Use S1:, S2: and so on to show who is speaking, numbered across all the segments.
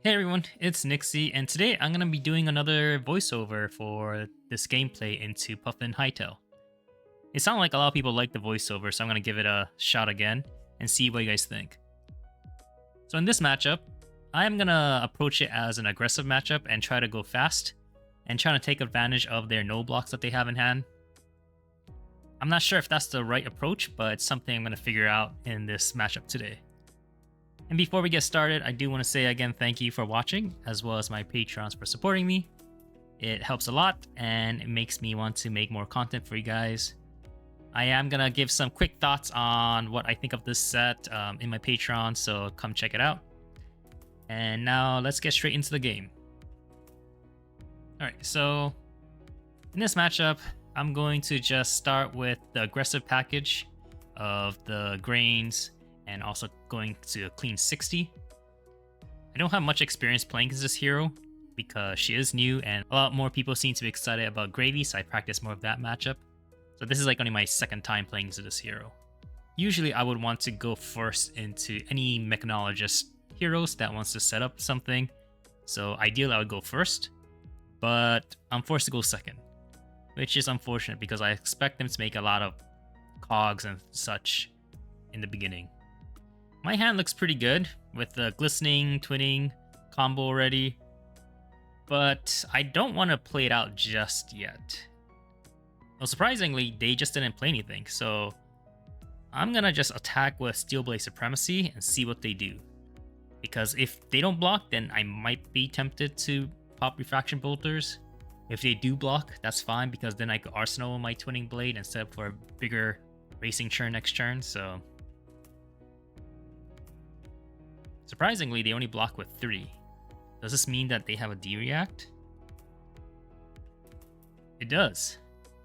S1: Hey everyone, it's Nixie, and today I'm going to be doing another voiceover for this gameplay into Puffin Hightail. It sounded like a lot of people like the voiceover, so I'm going to give it a shot again and see what you guys think. So in this matchup, I'm going to approach it as an aggressive matchup and try to go fast and trying to take advantage of their no blocks that they have in hand. I'm not sure if that's the right approach, but it's something I'm going to figure out in this matchup today. And before we get started, I do want to say again thank you for watching, as well as my patrons for supporting me. It helps a lot, and it makes me want to make more content for you guys. I am going to give some quick thoughts on what I think of this set in my Patreon, so come check it out. And now let's get straight into the game. Alright, so in this matchup, I'm going to just start with the aggressive package of the grains, and also going to a clean 60. I don't have much experience playing as this hero because she is new and a lot more people seem to be excited about Gravy, so I practice more of that matchup. So this is like only my second time playing as this hero. Usually I would want to go first into any mechanologist heroes that wants to set up something. So ideally I would go first, but I'm forced to go second, which is unfortunate because I expect them to make a lot of cogs and such in the beginning. My hand looks pretty good with the glistening, twinning combo already, but I don't want to play it out just yet. Well, surprisingly, they just didn't play anything, so I'm gonna just attack with Steel Blade Supremacy and see what they do. Because if they don't block, then I might be tempted to pop Refraction Bolters. If they do block, that's fine, because then I could Arsenal my Twinning Blade instead for a bigger racing churn next turn, so... Surprisingly, they only block with 3. Does this mean that they have a D-React? It does.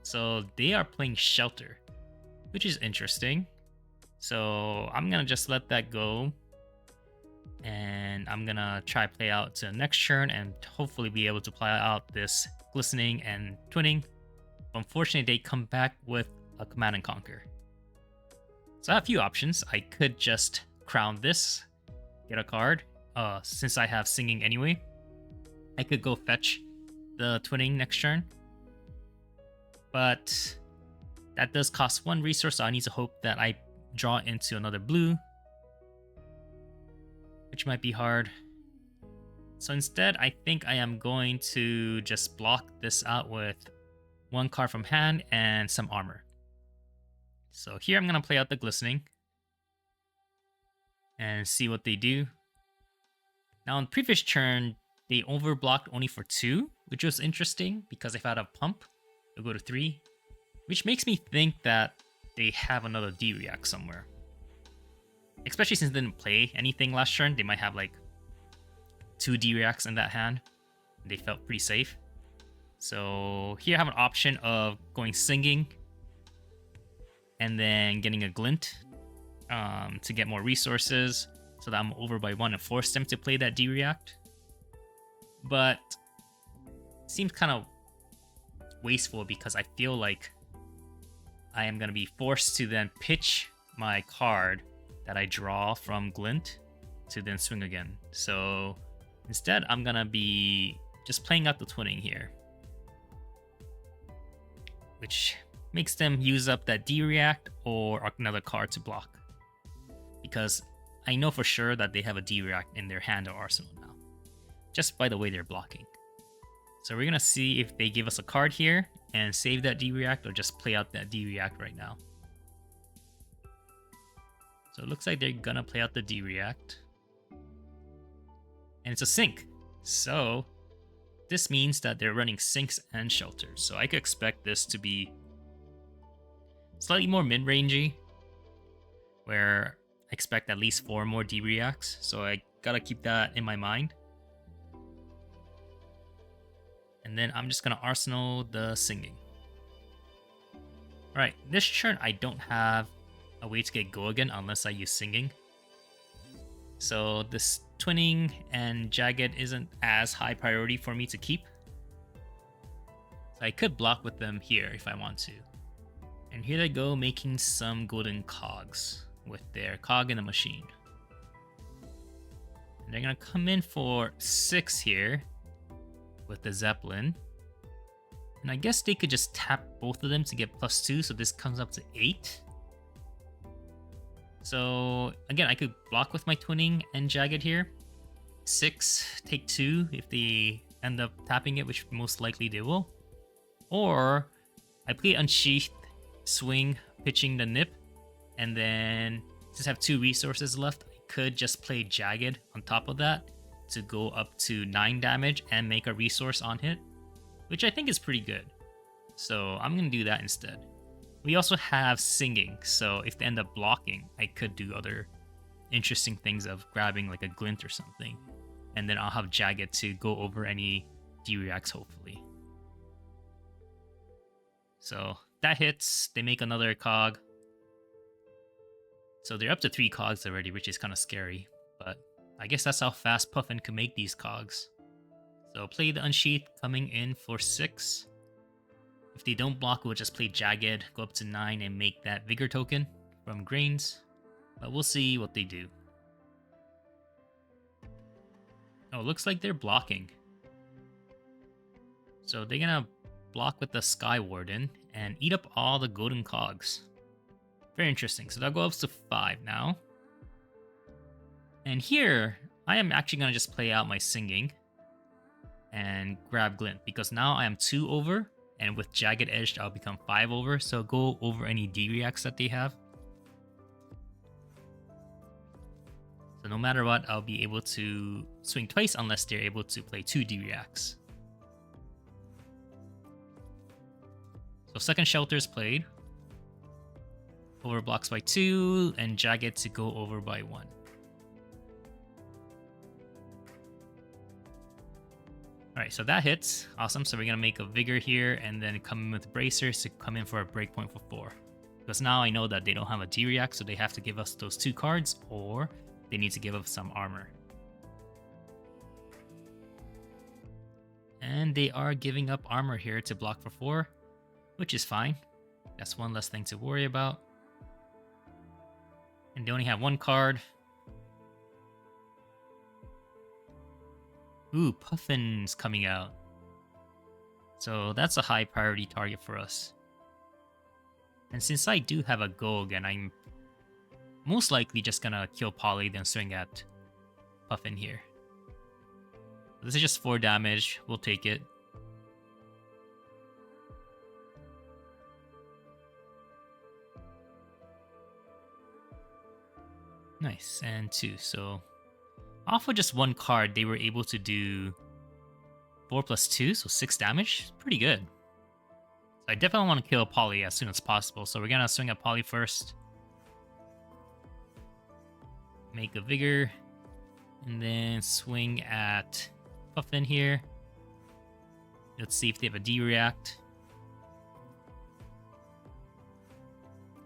S1: So they are playing Shelter, which is interesting. So I'm going to just let that go. And I'm going to try play out to the next turn and hopefully be able to play out this Glistening and Twinning. Unfortunately, they come back with a Command and Conquer. So I have a few options. I could just crown this, get a card, since I have Singing anyway. I could go fetch the Twinning next turn, but that does cost 1 resource, so I need to hope that I draw into another blue, which might be hard. So instead, I think I am going to just block this out with 1 card from hand and some armor. So here I'm going to play out the Glistening and see what they do. Now on the previous turn, they overblocked only for 2, which was interesting because if I had a pump, it'll go to 3, which makes me think that they have another D-React somewhere. Especially since they didn't play anything last turn, they might have like 2 D-Reacts in that hand. They felt pretty safe. So here I have an option of going Singing and then getting a Glint to get more resources so that I'm over by 1 and force them to play that D-React. But it seems kind of wasteful because I feel like I am going to be forced to then pitch my card that I draw from Glint to then swing again. So instead, I'm going to be just playing out the Twinning here, which makes them use up that D-React or another card to block. Because I know for sure that they have a D-React in their hand or arsenal now, just by the way they're blocking. So we're going to see if they give us a card here and save that D-React or just play out that D-React right now. So it looks like they're going to play out the D-React. And it's a Sync. So this means that they're running Syncs and Shelters. So I could expect this to be slightly more mid-rangey, where I expect at least 4 more D-Reacts. So I gotta keep that in my mind. And then I'm just gonna Arsenal the Singing. Alright, this turn I don't have a way to get Go again unless I use Singing. So this Twinning and Jagged isn't as high priority for me to keep. So I could block with them here if I want to. And here they go, making some golden cogs with their cog in a machine. And they're gonna come in for 6 here with the Zeppelin. And I guess they could just tap both of them to get +2, so this comes up to 8. So again, I could block with my Twinning and Jagged here. 6, take 2 if they end up tapping it, which most likely they will. Or I play Unsheathed, swing, pitching the Nip, and then just have 2 resources left. I could just play Jagged on top of that to go up to 9 damage and make a resource on hit, which I think is pretty good. So I'm going to do that instead. We also have Singing, so if they end up blocking, I could do other interesting things of grabbing like a Glint or something. And then I'll have Jagged to go over any D-Reacts, hopefully. So that hits, they make another cog. So they're up to 3 cogs already, which is kind of scary. But I guess that's how fast Puffin can make these cogs. So play the Unsheath coming in for 6. If they don't block, we'll just play Jagged, go up to 9 and make that Vigor token from Grains. But we'll see what they do. Oh, looks like they're blocking. So they're gonna block with the Sky Warden and eat up all the golden cogs. Very interesting. So that'll go up to 5 now. And here, I am actually gonna just play out my Singing and grab Glint, because now I am 2 over, and with Jagged Edged, I'll become 5 over, so go over any D-Reacts that they have. So no matter what, I'll be able to swing twice unless they're able to play 2 D-Reacts. So second Shelter is played. Over blocks by 2, and Jagged to go over by 1. Alright, so that hits. Awesome. So we're going to make a Vigor here and then come in with Bracers to come in for a breakpoint for 4. Because now I know that they don't have a D-React, so they have to give us those 2 cards, or they need to give us some armor. And they are giving up armor here to block for 4, which is fine. That's one less thing to worry about. And they only have 1 card. Ooh, Puffin's coming out. So that's a high priority target for us. And since I do have a go again, I'm most likely just gonna kill Polly, then swing at Puffin here. This is just 4 damage. We'll take it. Nice, and 2. So off of just 1 card, they were able to do 4 plus 2, so 6 damage. Pretty good. So I definitely want to kill Polly as soon as possible. So we're gonna swing at Polly first. Make a Vigor. And then swing at Puffin here. Let's see if they have a D-React.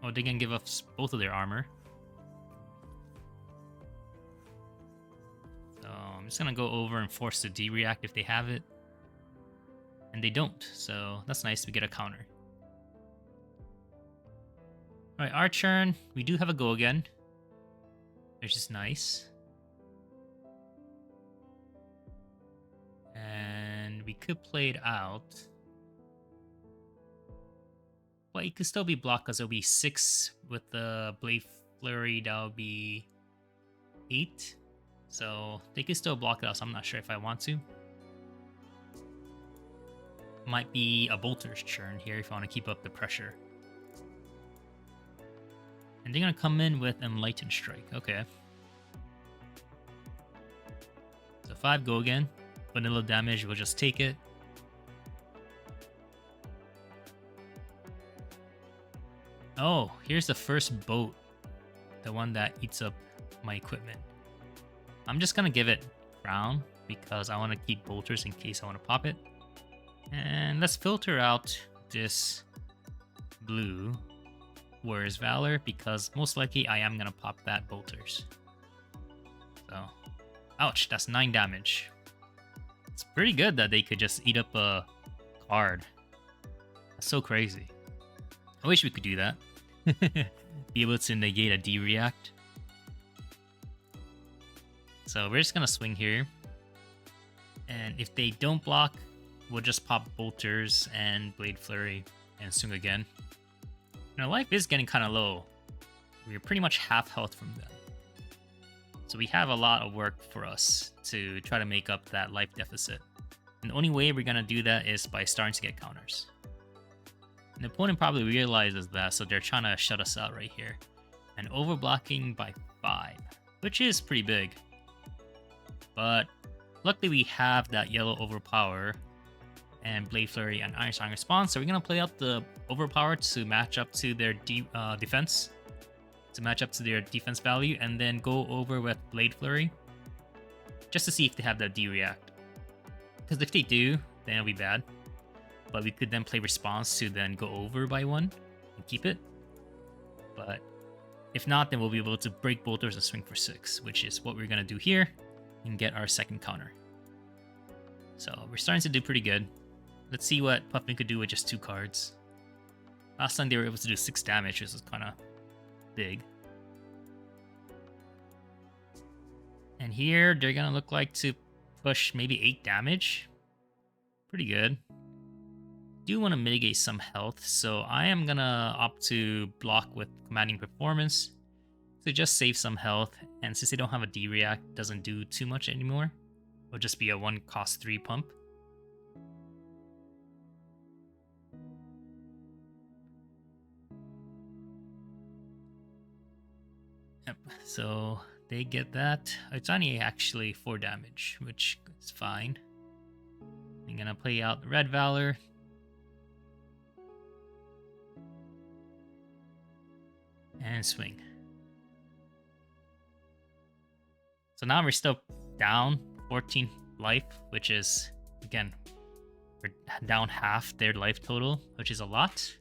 S1: Oh, they can give us both of their armor. So I'm just gonna go over and force the D-React if they have it. And they don't, so that's nice, we get a counter. Alright, our turn. We do have a go again, which is nice. And we could play it out. But it could still be blocked because it'll be 6 with the Blade Flurry, that'll be 8. So they could still block it out, so I'm not sure if I want to. Might be a Bolter's turn here if I want to keep up the pressure. And they're going to come in with Enlightened Strike. Okay. So 5 go again. Vanilla damage, we'll just take it. Oh, here's the first boat. The one that eats up my equipment. I'm just going to give it Crown because I want to keep Bolters in case I want to pop it. And let's filter out this blue Warrior's Valor because most likely I am going to pop that Bolters. So, ouch, that's 9 damage. It's pretty good that they could just eat up a card. That's so crazy. I wish we could do that. Be able to negate a D-React. So we're just gonna swing here. And if they don't block, we'll just pop bolters and blade flurry and swing again. Now life is getting kind of low. We're pretty much half health from them. So we have a lot of work for us to try to make up that life deficit. And the only way we're gonna do that is by starting to get counters. And the opponent probably realizes that, so they're trying to shut us out right here. And overblocking by 5, which is pretty big. But luckily we have that yellow overpower and blade flurry and iron song response, so we're gonna play up the overpower to match up to their defense, to match up to their defense value, and then go over with blade flurry just to see if they have that D-react. Because if they do, then it'll be bad. But we could then play response to then go over by 1 and keep it. But if not, then we'll be able to break bolters and swing for 6, which is what we're gonna do here and get our second counter. So we're starting to do pretty good. Let's see what Puffin could do with just 2 cards. Last time they were able to do 6 damage, which was kind of big. And here they're gonna look like to push maybe 8 damage. Pretty good. Do want to mitigate some health, so I am gonna opt to block with commanding performance to just save some health. And since they don't have a D-react, doesn't do too much anymore. It'll just be a 1 cost 3 pump. Yep, so they get that. It's only actually 4 damage, which is fine. I'm gonna play out the Red Valor. And swing. So now we're still down 14 life, which is, again, we're down half their life total, which is a lot.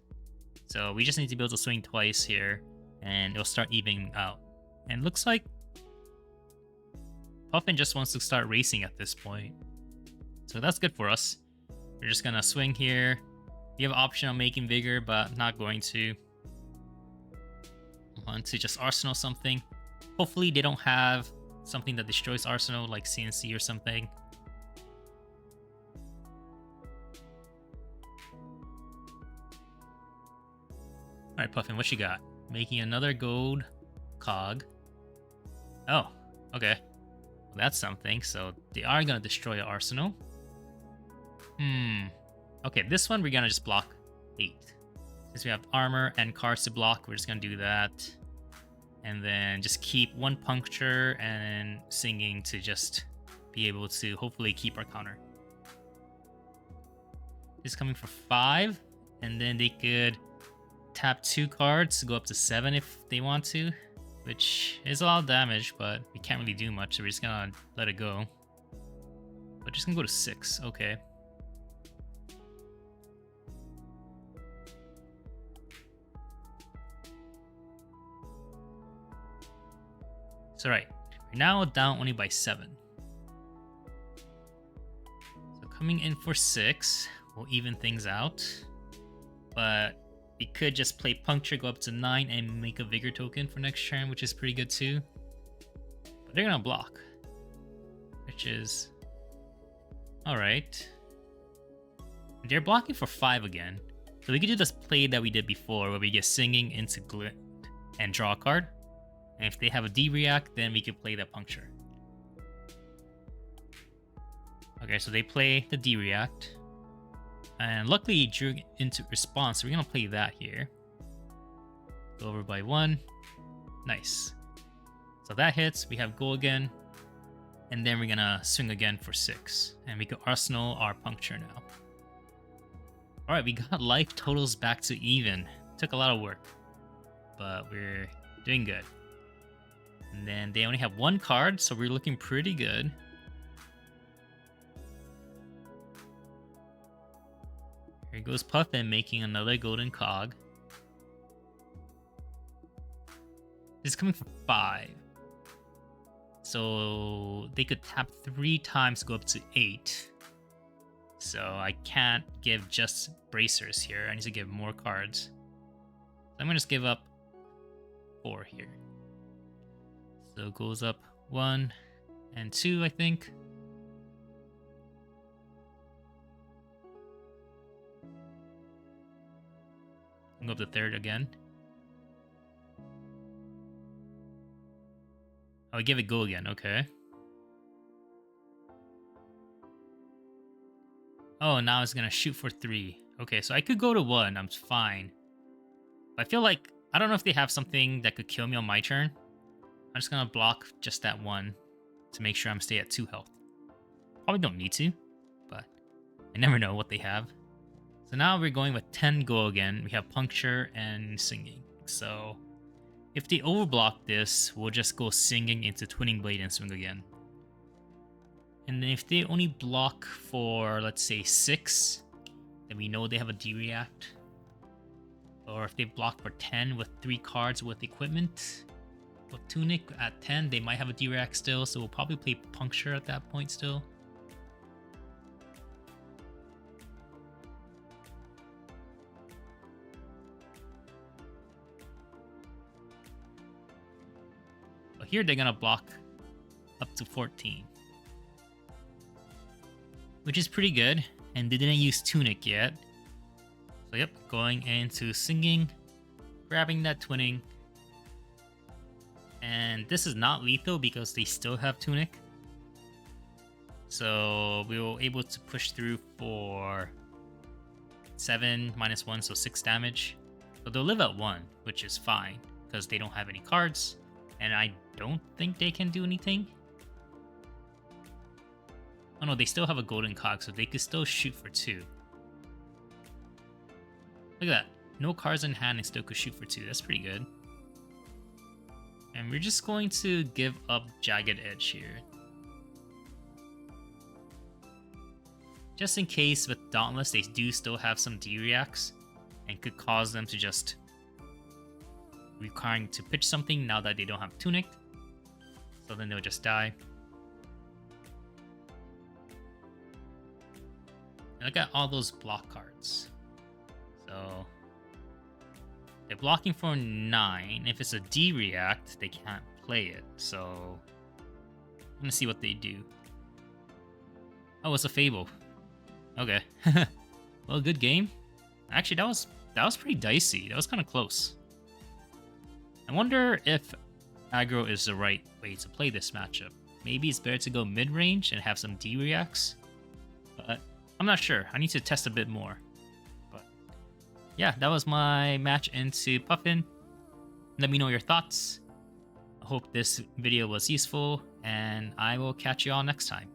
S1: So we just need to be able to swing twice here, and it'll start evening out. And looks like Puffin just wants to start racing at this point. So that's good for us. We're just gonna swing here. We have an option on making Vigor, but I'm not going to. I want to just Arsenal something. Hopefully they don't have something that destroys Arsenal, like CNC or something. Alright, Puffin, what you got? Making another gold cog. Oh, okay. Well, that's something. So they are going to destroy Arsenal. Okay, this one we're going to just block 8. Since we have armor and cards to block, we're just going to do that. And then just keep 1 puncture and singing to just be able to hopefully keep our counter. This is coming for 5. And then they could tap 2 cards to go up to 7 if they want to. Which is a lot of damage, but we can't really do much, so we're just going to let it go. But just going to go to 6. Okay. So right, we're now down only by 7. So coming in for 6 will even things out. But we could just play Puncture, go up to 9, and make a Vigor token for next turn, which is pretty good too. But they're gonna block, which is alright. They're blocking for 5 again. So we could do this play that we did before, where we get Singing into Glint and draw a card. And if they have a D-react, then we could play the Puncture. Okay, so they play the D-react. And luckily he drew into response, so we're going to play that here. Go over by 1. Nice. So that hits, we have goal again. And then we're going to swing again for 6. And we could arsenal our Puncture now. Alright, we got life totals back to even. Took a lot of work. But we're doing good. And then they only have 1 card, so we're looking pretty good. Here goes Puffin making another golden cog. This is coming for 5. So they could tap 3 times to go up to 8. So I can't give just bracers here. I need to give more cards. So I'm going to just give up 4 here. So it goes up 1 and 2, I think. Go up the 3rd again. Oh, I give it go again. Okay. Oh, now it's gonna shoot for 3. Okay, so I could go to 1. I'm fine. But I feel like I don't know if they have something that could kill me on my turn. I'm just gonna block just that 1 to make sure I'm stay at 2 health. Probably don't need to, but I never know what they have. So now we're going with 10 go again. We have puncture and singing. So if they overblock this, we'll just go singing into twinning blade and swing again. And then if they only block for, let's say, 6, then we know they have a D-react. Or if they block for 10 with 3 cards with equipment, with Tunic at 10, they might have a D-react still, so we'll probably play Puncture at that point still. But here they're gonna block up to 14. Which is pretty good, and they didn't use Tunic yet. So yep, going into singing, grabbing that twinning. And this is not lethal because they still have Tunic. So we were able to push through for 7 minus 1, so 6 damage. So they'll live at 1, which is fine because they don't have any cards. And I don't think they can do anything. Oh no, they still have a golden cog, so they could still shoot for 2. Look at that. No cards in hand and still could shoot for 2. That's pretty good. And we're just going to give up Jagged Edge here. Just in case with Dauntless, they do still have some D-reacts and could cause them to just requiring to pitch something now that they don't have Tunic. So then they'll just die. And look at all those block cards. So they're blocking for 9. If it's a D-react, they can't play it. So I'm gonna see what they do. Oh, it's a Fable. Okay. Well, good game. Actually, that was pretty dicey. That was kind of close. I wonder if aggro is the right way to play this matchup. Maybe it's better to go mid-range and have some D-reacts. But I'm not sure. I need to test a bit more. But yeah, that was my match into Puffin. Let me know your thoughts. I hope this video was useful, and I will catch you all next time.